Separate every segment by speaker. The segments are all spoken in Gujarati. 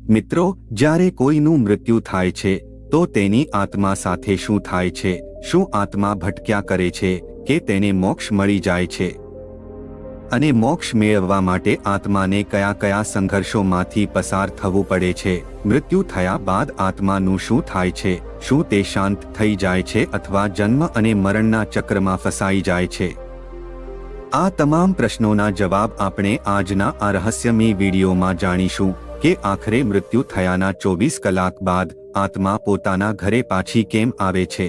Speaker 1: મિત્રો, જ્યારે કોઈનું મૃત્યુ થાય છે તો તેની આત્મા સાથે શું થાય છે? શું આત્મા ભટક્યા કરે છે કે તેને મોક્ષ મળી જાય છે? અને મોક્ષ મેળવવા માટે આત્માને કયા કયા સંઘર્ષોમાંથી પસાર થવું પડે છે? મૃત્યુ થયા બાદ આત્માનું શું થાય છે? શું તે શાંત થઈ જાય છે અથવા જન્મ અને મરણના ચક્રમાં ફસાઈ જાય છે? આ તમામ પ્રશ્નોના જવાબ આપણે આજના આ રહસ્યમય વિડીયોમાં જાણીશું કે આખરે મૃત્યુ થયાના 24 કલાક બાદ આત્મા પોતાના ઘરે પાછી કેમ આવે છે.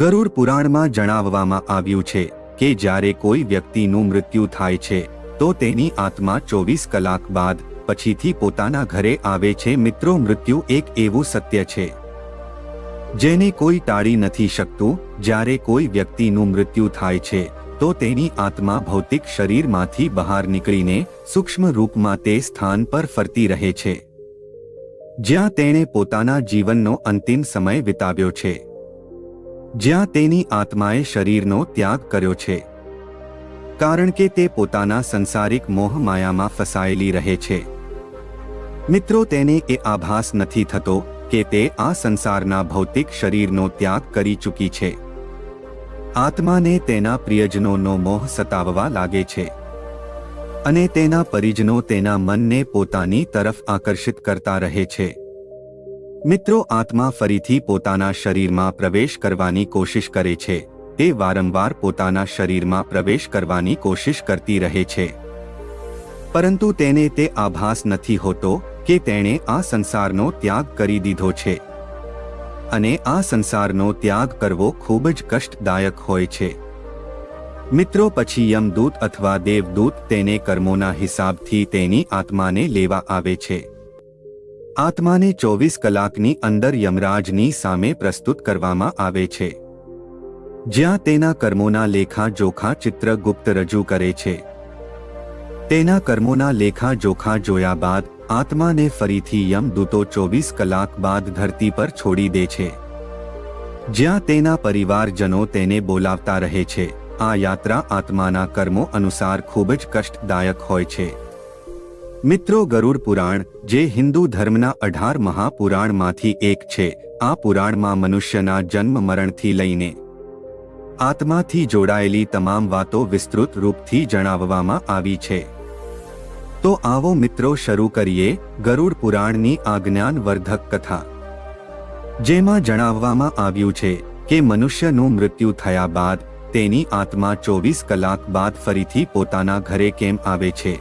Speaker 1: ગરુડ પુરાણમાં જણાવવામાં આવ્યું છે કે જ્યારે કોઈ વ્યક્તિનું મૃત્યુ થાય છે તો તેની આત્મા 24 કલાક બાદ પછીથી પોતાના ઘરે આવે છે. મિત્રો, મૃત્યુ એક એવું સત્ય છે જેને કોઈ ટાળી નથી શકતું. જ્યારે કોઈ વ્યક્તિનું મૃત્યુ થાય છે તો તેની આત્મા ભૌતિક શરીરમાંથી બહાર નીકળીને સૂક્ષ્મ રૂપમાં તે સ્થાન પર ફરતી રહે છે જ્યાં તેણે પોતાના જીવનનો અંતિમ સમય વિતાવ્યો છે, જ્યાં તેની આત્માએ શરીરનો ત્યાગ કર્યો છે, કારણ કે તે પોતાના સંસારિક મોહ માયામાં ફસાયેલી રહે છે. મિત્રો, તેને એ આભાસ નથી થતો કે તે આ સંસારના ભૌતિક શરીરનો ત્યાગ કરી ચૂકી છે. આત્માને તેના પ્રિયજનોનો મોહ સતાવવા લાગે છે અને તેના પરિજનો તેના મનને પોતાની તરફ આકર્ષિત કરતા રહે છે. મિત્રો, આત્મા ફરીથી પોતાના શરીરમાં પ્રવેશ કરવાની કોશિશ કરે છે. તે વારંવાર પોતાના શરીરમાં પ્રવેશ કરવાની કોશિશ કરતી રહે છે, પરંતુ તેને તે આભાસ નથી હોતો કે તેણે આ સંસારનો ત્યાગ કરી દીધો છે. અને આ સંસારનો ત્યાગ કરવો ખૂબ જ કષ્ટદાયક હોય છે. મિત્રો, પછી યમદૂત અથવા દેવદૂત તેને કર્મોના હિસાબથી તેની આત્માને લેવા આવે છે. આત્માને 24 કલાકની અંદર યમરાજની સામે પ્રસ્તુત કરવામાં આવે છે, જ્યાં તેના કર્મોના લેખા જોખા ચિત્રગુપ્ત રજૂ કરે છે. તેના કર્મોના લેખા જોખા જોયા બાદ આત્માને ફરીથી યમદૂતો 24 કલાક બાદ ધરતી પર છોડી દે છે, જ્યાં તેના પરિવારજનો તેને બોલાવતા રહે છે. આ યાત્રા આત્માના કર્મો અનુસાર ખૂબ જ કષ્ટદાયક હોય છે. મિત્રો, ગરુડ પુરાણ, જે હિન્દુ ધર્મના 18 મહાપુરાણમાંથી એક છે, આ પુરાણમાં મનુષ્યના જન્મ મરણથી લઈને આત્માથી જોડાયેલી તમામ વાતો વિસ્તૃત રૂપથી જણાવવામાં આવી છે. તો આવો મિત્રો, શરૂ કરીએ ગરુડ પુરાણની આ જ્ઞાનવર્ધક કથા, જેમાં જણાવવામાં આવ્યું છે કે મનુષ્યનું મૃત્યુ થયા બાદ તેની આત્મા 24 કલાક બાદ ફરીથી પોતાના ઘરે કેમ આવે છે.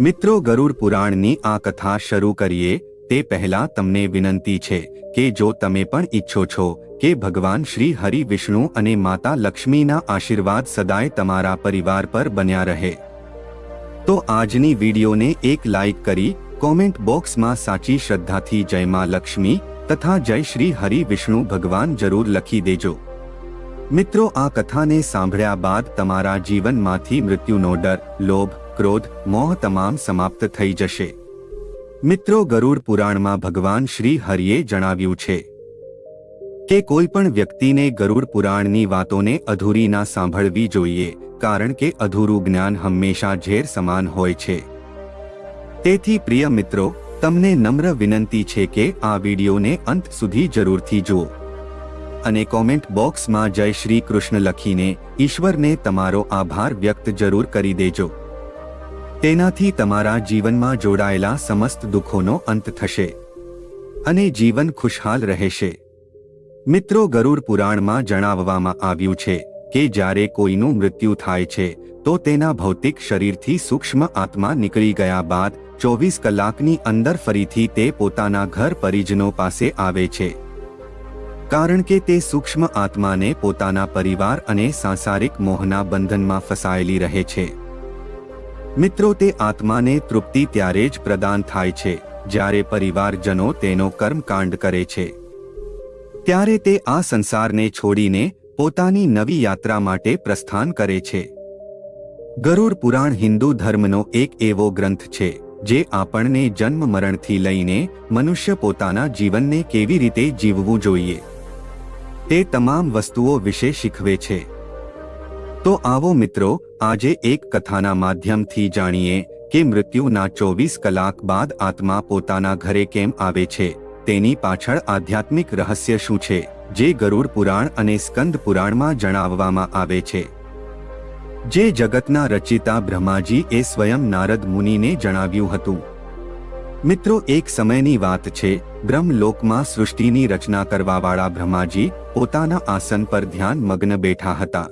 Speaker 1: મિત્રો, ગરુડ પુરાણની આ કથા શરૂ કરીએ તે પહેલા તમને વિનંતી છે કે જો તમે પણ ઈચ્છો છો કે ભગવાન શ્રી હરિ, વિષ્ણુ અને માતા લક્ષ્મીના આશીર્વાદ સદાય તમારા પરિવાર પર બન્યા રહે, તો આજની વિડીયોને એક લાઈક કરી કોમેન્ટ બોક્સમાં સાચી શ્રદ્ધાથી જય માં લક્ષ્મી તથા જય શ્રી હરિ વિષ્ણુ ભગવાન જરૂર લખી દેજો. મિત્રો, આ કથાને સાંભળ્યા બાદ તમારા જીવનમાંથી મૃત્યુનો ડર, લોભ, ક્રોધ, મોહ તમામ સમાપ્ત થઈ જશે. મિત્રો, ગરુડ પુરાણમાં ભગવાન શ્રી હરિએ જણાવ્યું છે કે કોઈ પણ વ્યક્તિને ગરુડ પુરાણની વાતોને અધૂરી ના સાંભળવી જોઈએ, કારણ કે અધૂરું જ્ઞાન હંમેશા ઝેર સમાન હોય છે. તેથી પ્રિય મિત્રો, તમને નમ્ર વિનંતી છે કે આ વિડીયોને અંત સુધી જરૂરથી જુઓ અને કોમેન્ટ બોક્સમાં જય શ્રી કૃષ્ણ લખીને ઈશ્વરને તમારો આભાર વ્યક્ત જરૂર કરી દેજો. તેનાથી તમારા જીવનમાં જોડાયેલા સમસ્ત દુઃખોનો અંત થશે અને જીવન ખુશહાલ રહેશે. મિત્રો, ગરુડ પુરાણમાં જણાવવામાં આવ્યું છે કે જ્યારે કોઈનું મૃત્યુ થાય છે તો તેના ભૌતિક શરીરથી સૂક્ષ્મ આત્મા નીકળી ગયા બાદ 24 કલાકની અંદર ફરીથી તે પોતાના ઘર પરિજનો પાસે આવે છે, કારણ કે તે સૂક્ષ્મ આત્માને પોતાના પરિવાર અને સાંસારિક મોહના બંધનમાં ફસાયેલી રહે છે. મિત્રો, તે આત્માને તૃપ્તિ ત્યારે જ પ્રદાન થાય છે જ્યારે પરિવારજનો તેનો કર્મકાંડ કરે છે. ત્યારે તે આ સંસારને છોડીને પોતાની નવી યાત્રા માટે પ્રસ્થાન કરે છે. ગરુડ પુરાણ હિન્દુ ધર્મનો એક એવો ગ્રંથ છે જે આપણને જન્મ મરણથી લઈને મનુષ્ય પોતાના જીવનને કેવી રીતે જીવવું જોઈએ તે તમામ વસ્તુઓ વિશે શીખવે છે. તો આવો મિત્રો, આજે એક કથાના માધ્યમથી જાણીએ કે મૃત્યુના 24 કલાક બાદ આત્મા પોતાના ઘરે કેમ આવે છે, તેની પાછળ આધ્યાત્મિક રહસ્ય શું છે, જે ગરુડ પુરાણ અને સ્કંદ પુરાણમાં જણાવવામાં આવે છે, જે જગતના રચિતા બ્રહ્માજી એ સ્વયં નારદ મુનિને જણાવ્યું હતું. મિત્રો, એક સમયની વાત છે, બ્રહ્મલોકમાં સૃષ્ટિની રચના કરવાવાળા બ્રહ્માજી પોતાના આસન પર ધ્યાન મગ્ન બેઠા હતા.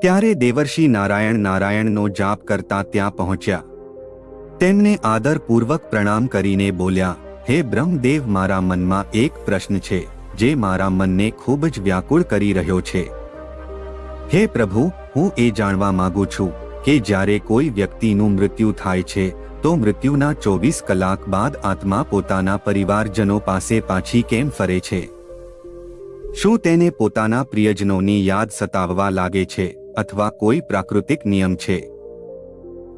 Speaker 1: ત્યારે દેવર્ષિ નારાયણનો જાપ કરતા ત્યાં પહોંચ્યા. તેમને આદરપૂર્વક પ્રણામ કરીને બોલ્યા, હે બ્રહ્મદેવ, મારા મનમાં એક પ્રશ્ન છે, જે મારા મનને ખૂબ જ વ્યાકુળ કરી રહ્યો છે. હે પ્રભુ, હું એ જાણવા માંગુ છું કે જ્યારે કોઈ વ્યક્તિનું મૃત્યુ થાય છે તો મૃત્યુના 24 કલાક બાદ આત્મા પોતાના પરિવારજનો પાસે પાછી કેમ ફરે છે? શું તેને પોતાના પ્રિયજનોની યાદ સતાવવા લાગે છે અથવા કોઈ પ્રાકૃતિક નિયમ છે?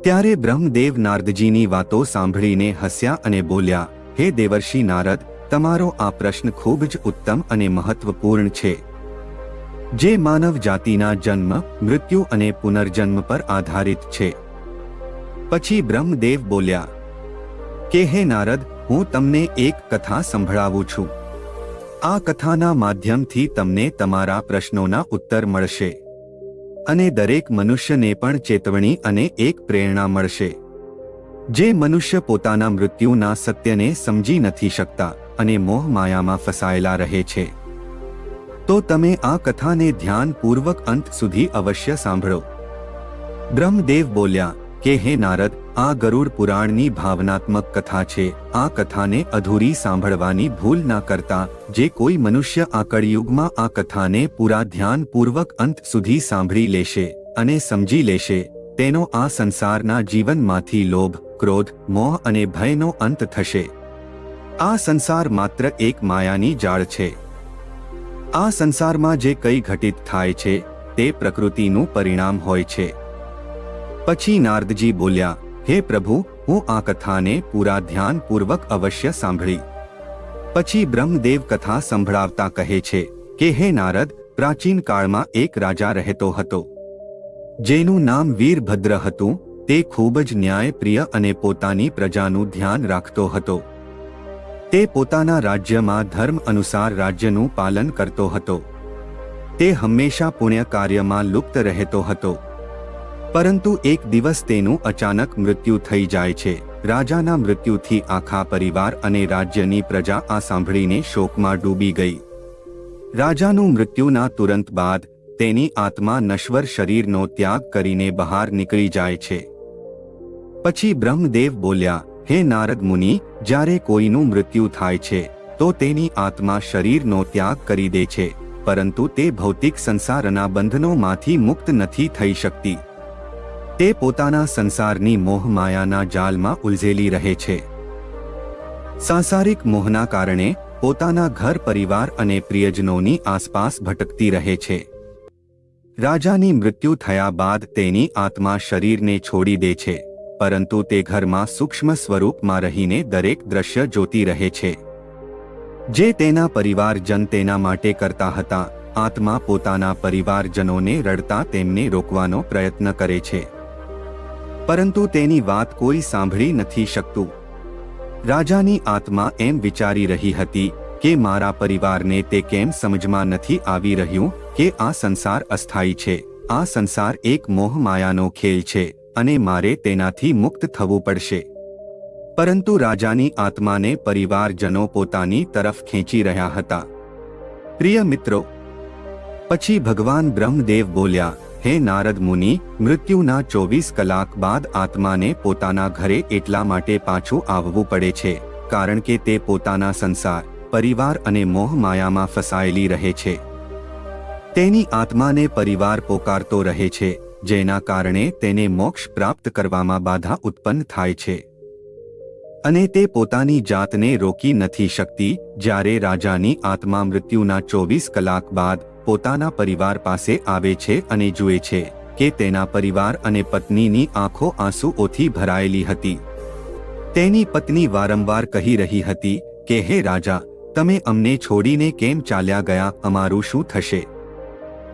Speaker 1: ત્યારે બ્રહ્મદેવ નારદજીની વાતો સાંભળીને હસ્યા અને બોલ્યા, હે દેવર્ષિ નારદ, તમારો આ પ્રશ્ન ખૂબ જ ઉત્તમ અને મહત્વપૂર્ણ છે, જે માનવ જાતિના જન્મ, મૃત્યુ અને પુનર્જન્મ પર આધારિત છે. પછી બ્રહ્મદેવ બોલ્યા કે હે નારદ, હું તમને એક કથા સંભળાવું છું. આ કથાના માધ્યમથી તમને તમારા પ્રશ્નોના ઉત્તર મળશે અને દરેક મનુષ્યને પણ ચેતવણી અને એક પ્રેરણા મળશે. જે મનુષ્ય પોતાના મૃત્યુના સત્યને સમજી નથી શકતા અને મોહ માયામાં ફસાયેલા રહે છે, તો તમે આ કથાને ધ્યાનપૂર્વક અંત સુધી અવશ્ય સાંભળો. બ્રહ્મદેવ બોલ્યા કે હે નારદ, આ ગરુડ પુરાણની ભાવનાત્મક કથા છે. આ કથાને અધૂરી સાંભળવાની ભૂલ ના કરતા જે કોઈ મનુષ્ય આ કળિયુગમાં આ કથાને પૂરા ધ્યાનપૂર્વક અંત સુધી સાંભળી લેશે અને સમજી લેશે, તેનો આ સંસારના જીવનમાંથી લોભ, ક્રોધ, મોહ અને ભયનો અંત થશે. આ સંસાર માત્ર એક માયાની જાળ છે. આ સંસારમાં જે કંઈ ઘટિત થાય છે તે પ્રકૃતિનું પરિણામ હોય છે. પછી નારદજી બોલ્યા, હે પ્રભુ, હું આ કથાને પૂરા ધ્યાનપૂર્વક અવશ્ય સાંભળી. પછી બ્રહ્મદેવ કથા સંભળાવતા કહે છે કે હે નારદ, પ્રાચીન કાળમાં એક રાજા રહેતો હતો, જેનું નામ વીરભદ્ર હતું. તે ખૂબ જ ન્યાયપ્રિય અને પોતાની પ્રજાનું ધ્યાન રાખતો હતો. તે પોતાના રાજ્યમાં ધર્મ અનુસાર રાજ્યનું પાલન કરતો હતો. તે હંમેશા પુણ્ય કાર્યમાં લુપ્ત રહેતો હતો. પરંતુ એક દિવસ તેનું અચાનક મૃત્યુ થઈ જાય છે. રાજાના મૃત્યુથી આખા પરિવાર અને રાજ્યની પ્રજા આ સાંભળીને શોકમાં ડૂબી ગઈ. રાજાનું મૃત્યુના તુરંત બાદ તેની આત્મા નશ્વર શરીરનો ત્યાગ કરીને બહાર નીકળી જાય છે. પછી બ્રહ્મદેવ બોલ્યા, હે નારદ મુનિ, જ્યારે કોઈનું મૃત્યુ થાય છે તો તેની આત્મા શરીરનો ત્યાગ કરી દે છે, પરંતુ તે ભૌતિક સંસારના બંધનોમાંથી મુક્ત નથી થઈ શકતી. તે પોતાના સંસારની મોહ માયાના જાળમાં ઉલઝેલી રહે છે. સાંસારિક મોહના કારણે પોતાના ઘર, પરિવાર અને પ્રિયજનોની આસપાસ ભટકતી રહે છે. રાજાની મૃત્યુ થયા બાદ તેની આત્મા શરીરને છોડી દે છે, પરંતુ તે ઘરમાં સૂક્ષ્મ સ્વરૂપમાં રહીને દરેક દ્રશ્ય જોતી રહે છે, જે તેના પરિવારજન તેના માટે કરતા હતા. આત્મા પોતાના પરિવારજનોને રડતા તેમને રોકવાનો પ્રયત્ન કરે છે, પરંતુ તેની વાત કોઈ સાંભળી નથી શકતું. રાજાની આત્મા એમ વિચારી રહી હતી કે મારા પરિવારને તે કેમ સમજમાં નથી આવી રહ્યું કે આ સંસાર અસ્થાયી છે, આ સંસાર એક મોહ માયાનો ખેલ છે અને મારે તેનાથી મુક્ત થવું પડશે. પરંતુ રાજાની આત્માને પરિવારજનો પોતાની તરફ ખેંચી રહ્યા હતા. પ્રિય મિત્રો, પછી ભગવાન બ્રહ્મદેવ બોલ્યા, હે નારદ મુનિ, મૃત્યુના 24 કલાક બાદ આત્માને પોતાના ઘરે એટલા માટે પાછું આવવું પડે છે કારણ કે તે પોતાના સંસાર, પરિવાર અને મોહ માયામાં ફસાયેલી રહે છે. તેની આત્માને પરિવાર પોકારતો રહે છે, જેના કારણે તેને મોક્ષ પ્રાપ્ત કરવામાં બાધા ઉત્પન્ન થાય છે અને તે પોતાની જાતને રોકી નથી શકતી. જ્યારે રાજાની આત્મા મૃત્યુના 24 કલાક બાદ પોતાના પરિવાર પાસે આવે છે અને જુએ છે કે તેના પરિવાર અને પત્નીની આંખો આંસુઓથી ભરાયેલી હતી. તેની પત્ની વારંવાર કહી રહી હતી કે હે રાજા, તમે અમને છોડીને કેમ ચાલ્યા ગયા? અમારું શું થશે?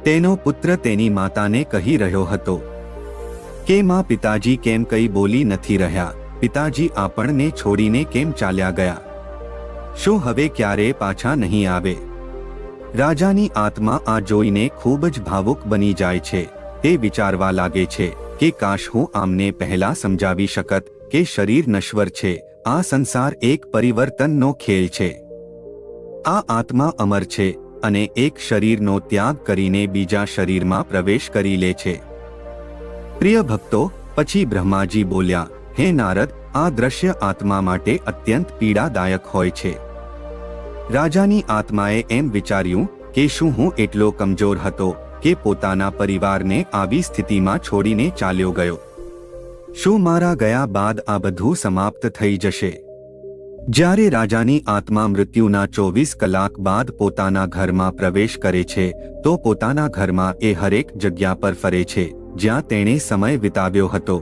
Speaker 1: તેનો પુત્ર તેની માતાને કહી રહ્યો હતો કે માં પિતાજી કેમ કંઈ બોલી નથી રહ્યા? પિતાજી આપણને છોડીને કેમ ચાલ્યા ગયા? શું હવે ક્યારે પાછા નહીં આવે? રાજાની આત્મા આ જોઈને ખૂબ જ ભાવુક બની જાય છે. તે વિચારવા લાગે છે કે કાશ હું આમને પહેલા સમજાવી શકત કે શરીર નશ્વર છે, આ સંસાર એક પરિવર્તનનો ખેલ છે. આ આત્મા અમર છે અને એક શરીરનો ત્યાગ કરીને બીજા શરીરમાં પ્રવેશ કરી લે છે. પ્રિય ભક્તો, પછી બ્રહ્માજી બોલ્યા, હે નારદ, આ દ્રશ્ય આત્મા માટે અત્યંત પીડાદાયક હોય છે. રાજાની આત્માએ એમ વિચાર્યું કે શું હું એટલો કમજોર હતો કે પોતાના પરિવારને આવી સ્થિતિમાં છોડીને ચાલ્યો ગયો? શું મારા ગયા બાદ આ બધું સમાપ્ત થઈ જશે? જ્યારે રાજાની આત્મા મૃત્યુના 24 કલાક બાદ પોતાના ઘરમાં પ્રવેશ કરે છે તો પોતાના ઘરમાં એ હરેક જગ્યા પર ફરે છે જ્યાં તેણે સમય વિતાવ્યો હતો,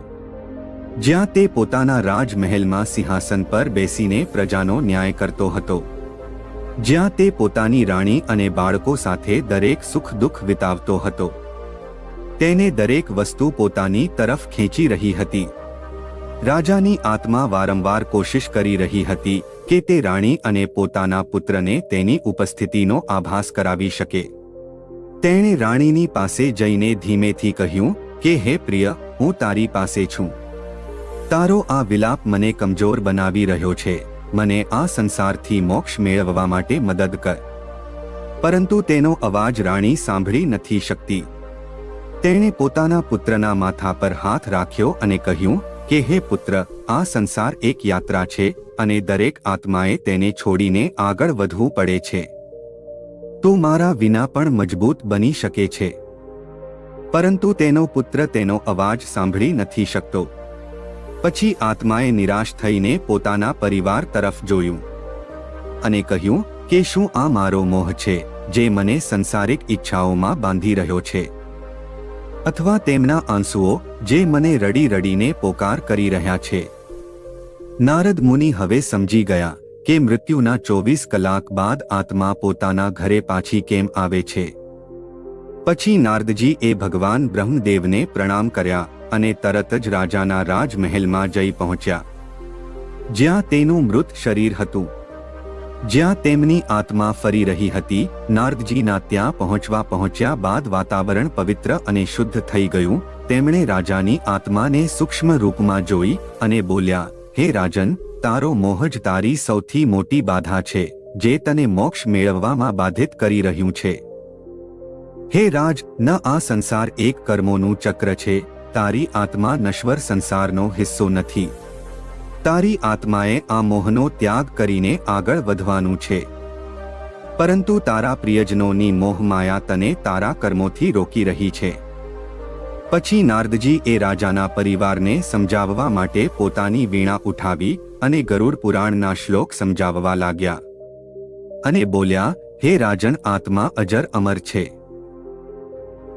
Speaker 1: જ્યાં તે પોતાના રાજમહેલમાં સિંહાસન પર બેસીને પ્રજાનો ન્યાય કરતો હતો, જ્યાં તે પોતાની રાણી અને બાળકો સાથે દરેક સુખ દુઃખ વિતાવતો હતો. તેને દરેક વસ્તુ પોતાની તરફ ખેંચી રહી હતી. રાજાની આત્મા વારંવાર કોશિશ કરી રહી હતી કે તે રાણી અને પોતાના પુત્રને તેની ઉપસ્થિતિનો આભાસ કરાવી શકે. તેણે રાણીની પાસે જઈને ધીમેથી કહ્યું કે હે પ્રિય, હું તારી પાસે છું. તારો આ વિલાપ મને કમજોર બનાવી રહ્યો છે. મને આ સંસારથી મોક્ષ મેળવવા માટે મદદ કર. પરંતુ તેનો અવાજ રાણી સાંભળી નથી શકતી. તેણે પોતાના પુત્રના માથા પર હાથ રાખ્યો અને કહ્યું કે હે પુત્ર, આ સંસાર એક યાત્રા છે અને દરેક આત્માએ તેને છોડીને આગળ વધવું પડે છે. તું મારા વિના પણ મજબૂત બની શકે છે. પરંતુ તેનો પુત્ર તેનો અવાજ સાંભળી નથી શકતો. પછી આત્માએ નિરાશ થઈને પોતાના પરિવાર તરફ જોયું અને કહ્યું કે શું આ મારો મોહ છે જે મને સંસારિક ઈચ્છાઓમાં બાંધી રહ્યો છે? અથવા તેમના આંસુઓ જે મને રડી રડીને પોકાર કરી રહ્યા છે? નારદ મુનિ હવે સમજી ગયા કે મૃત્યુના 24 કલાક બાદ આત્મા પોતાના ઘરે પાછી કેમ આવે છે. પછી નારદજી એ ભગવાન બ્રહ્મદેવને પ્રણામ કર્યા અને તરત જ રાજાના રાજમહેલમાં જઈ પહોંચ્યા, જ્યાં તેનું મૃત શરીર હતું, જ્યાં તેમની આત્મા ફરી રહી હતી. નારદજીના ત્યાં પહોંચ્યા બાદ વાતાવરણ પવિત્ર અને શુદ્ધ થઈ ગયું. તેમણે રાજાની આત્માને સૂક્ષ્મ રૂપમાં જોઈ અને બોલ્યા, હે રાજન, તારો મોહ જ તારી સૌથી મોટી બાધા છે જે તને મોક્ષ મેળવવામાં બાધિત કરી રહ્યું છે. હે રાજ, ન આ સંસાર એક કર્મોનું ચક્ર છે. તારી આત્મા નશ્વર સંસારનો હિસ્સો નથી. તારી આત્માએ આ મોહનો ત્યાગ કરીને આગળ વધવાનું છે. પરંતુ તારા પ્રિયજનોની મોહમાયા તને તારા કર્મોથી રોકી રહી છે. પછી નારદજી એ રાજાના પરિવારને સમજાવવા માટે પોતાની વીણા ઉઠાવી અને ગરુડ પુરાણના શ્લોક સમજાવવા લાગ્યા અને બોલ્યા, હે રાજન, આત્મા અજર અમર છે.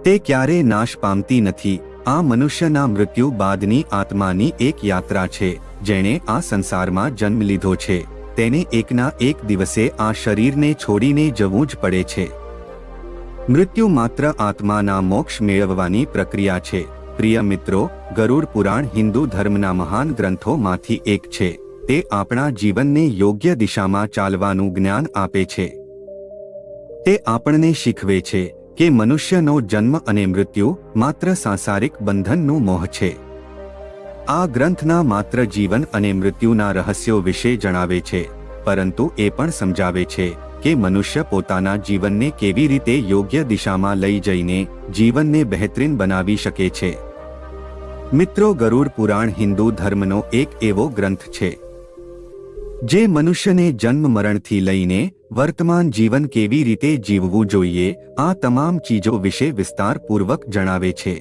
Speaker 1: તે ક્યારેય નાશ પામતી નથી. આ મનુષ્યના મૃત્યુ બાદની આત્માની એક યાત્રા છે. જેણે આ સંસારમાં જન્મ લીધો છે તેને એકના એક દિવસે આ શરીરને છોડીને જવું જ પડે છે. મૃત્યુ માત્ર આત્માના મોક્ષ મેળવવાની પ્રક્રિયા છે. પ્રિય મિત્રો, ગરુડ પુરાણ હિન્દુ ધર્મના મહાન ગ્રંથોમાંથી એક છે. તે આપણા જીવનને યોગ્ય દિશામાં ચાલવાનું જ્ઞાન આપે છે. તે આપણને શીખવે છે કે મનુષ્યનો જન્મ અને મૃત્યુ માત્ર સાંસારિક બંધનનું મોહ છે. આ ગ્રંથના માત્ર જીવન અને મૃત્યુના રહસ્યો વિશે જણાવે છે, પરંતુ એ પણ સમજાવે છે કે મનુષ્ય પોતાના જીવનને કેવી રીતે યોગ્ય દિશામાં લઈ જઈને જીવનને બહેતરીન બનાવી શકે છે. મિત્રો, ગરુડ પુરાણ હિન્દુ ધર્મનો એક એવો ગ્રંથ છે જે મનુષ્યને જન્મ મરણથી લઈને વર્તમાન જીવન કેવી રીતે જીવવું જોઈએ આ તમામ ચીજો વિશે વિસ્તારપૂર્વક જણાવે છે.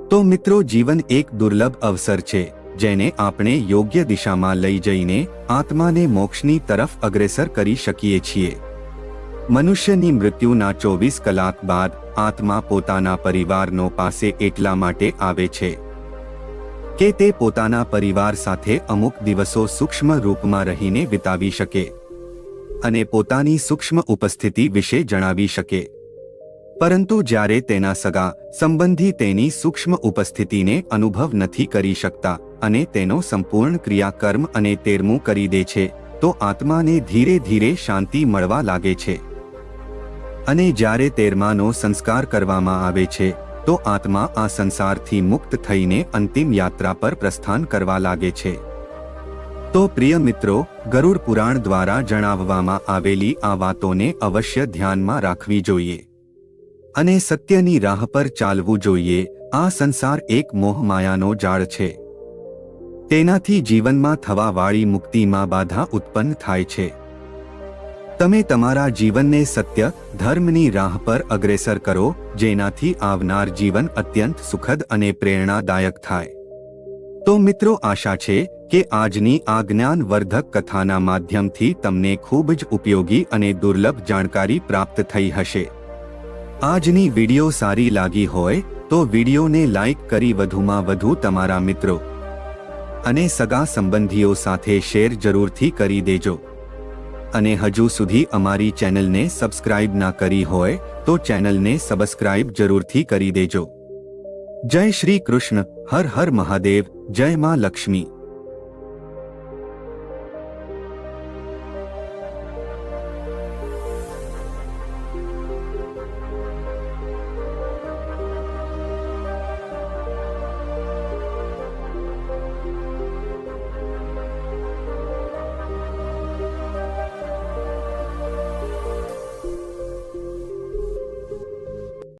Speaker 1: તો મિત્રો, જીવન એક દુર્લભ અવસર છે જેને આપણે યોગ્ય દિશામાં લઈ જઈને આત્માને મોક્ષની તરફ અગ્રેસર કરી શકીએ છીએ. મનુષ્યની મૃત્યુના 24 કલાક બાદ આત્મા પોતાના પરિવારનો પાસે એટલા માટે આવે છે કે તે પોતાના પરિવાર સાથે અમુક દિવસો સૂક્ષ્મ રૂપમાં રહીને વિતાવી શકે અને પોતાની સૂક્ષ્મ ઉપસ્થિતિ વિશે જણાવી શકે. પરંતુ જ્યારે તેના સગા સંબંધી તેની સૂક્ષ્મ ઉપસ્થિતિને અનુભવ નથી કરી શકતા અને તેનો સંપૂર્ણ ક્રિયાકર્મ અને તેરમું કરી દે છે તો આત્માને ધીરે ધીરે શાંતિ મળવા લાગે છે અને જ્યારે તેરમાનો સંસ્કાર કરવામાં આવે છે તો આત્મા આ સંસારથી મુક્ત થઈને અંતિમ યાત્રા પર પ્રસ્થાન કરવા લાગે છે। તો પ્રિય મિત્રો, ગરુડ પુરાણ દ્વારા જણાવવામાં આવેલી આ વાતોને અવશ્ય ધ્યાનમાં રાખવી જોઈએ અને સત્યની રાહ પર ચાલવું જોઈએ। આ સંસાર એક મોહમાયાનો જાળ છે, તેનાથી જીવનમાં થવાવાળી મુક્તિમાં બાધા ઉત્પન્ન થાય છે। તમે તમારા જીવનને સત્ય ધર્મની રાહ પર અગ્રેસર કરો, જેનાથી આવનાર જીવન અત્યંત સુખદ અને પ્રેરણાદાયક થાય। તો મિત્રો, આશા છે કે આજની આ જ્ઞાનવર્ધક કથાના માધ્યમથી તમને ખૂબ જ ઉપયોગી અને દુર્લભ જાણકારી પ્રાપ્ત થઈ હશે। આજની વિડીયો સારી લાગી હોય તો વિડીયોને લાઈક કરી વધુમાં વધુ તમારા મિત્રો અને સગા સંબંધીઓ સાથે શેર જરૂરથી કરી દેજો અને હજુ સુધી અમારી ચેનલને સબસ્ક્રાઇબ ના કરી હોય તો ચેનલને સબસ્ક્રાઇબ જરૂરથી કરી દેજો। જય શ્રી કૃષ્ણ, હર હર મહાદેવ, જય માં લક્ષ્મી।